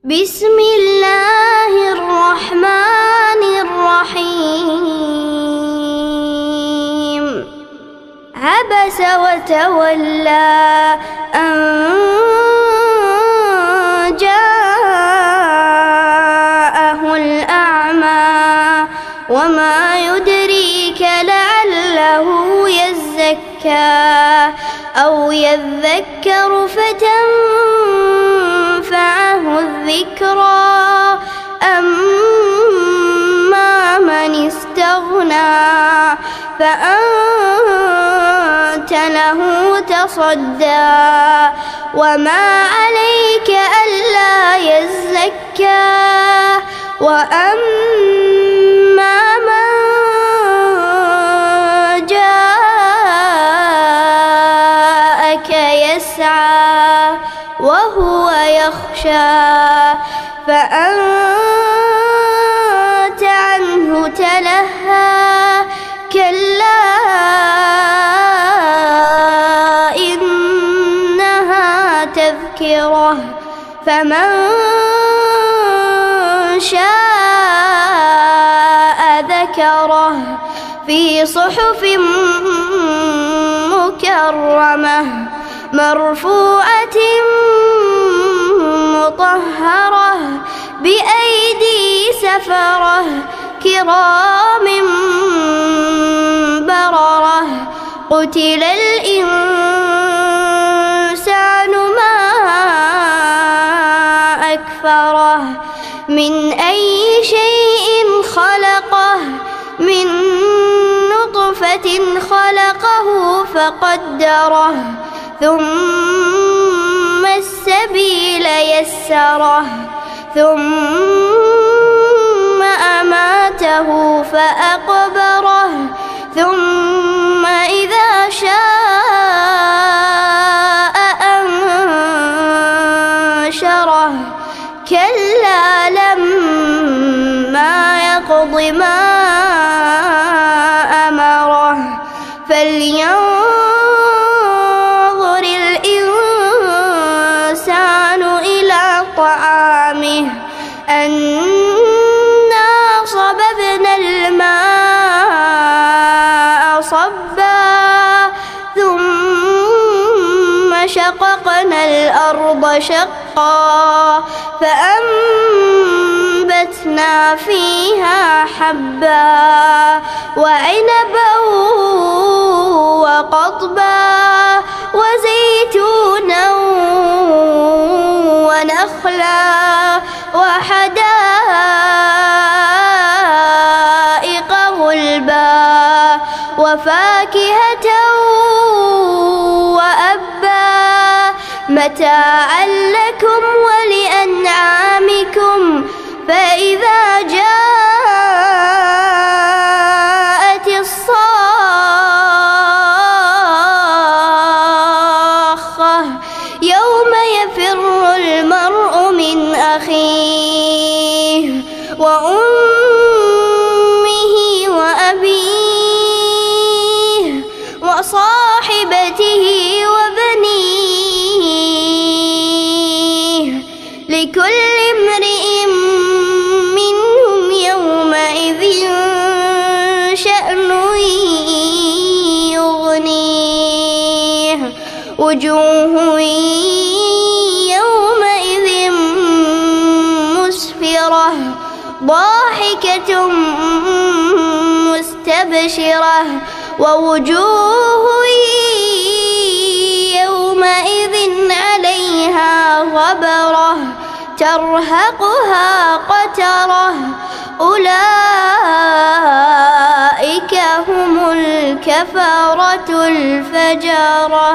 بسم الله الرحمن الرحيم. عبس وتولى أن جاءه الأعمى وما يدريك لعله يزكى أو يذكر فتنفعه الذكرى. أما من استغنى فأنت له تصدى وما عليك ألا يزكى. وأما من جاءك يسعى وهو يخشى فأنت عنه تلهى. كلا إنها تذكرة فمن شاء ذكره في صحف مكرمة مرفوعة مطهرة بأيدي سفرة كرام بررة. قتل الإنسان ما أكفره من أي شيء خلقه من نطفة خلقه فقدره ثم السبيل يسره ثم أماته فأقبره ثم إذا شاء أنشره. كلا لما يقض ما أمره فلينظر الإنسان إلى طعامه أنا صببنا الماء صبا ثم شققنا الأرض شقا فأنبتنا فيها حبا وعنبا وقضبا وزيتونا ونخلا وحدائق غلبا وفاكهة وأبا متاعا لكم ولأنعامكم. فإذا جاءت الصاخة يوم يفر المرء من أخيه وأمه وأبيه وصاحبته وبنيه لكل امرئ منهم يومئذ شأن يغنيه. وجوه يومئذ مسفرة ضاحكة مستبشرة ووجوه يومئذ عليها غبرة ترهقها قترة. أولئك هم الكفرة الفجرة.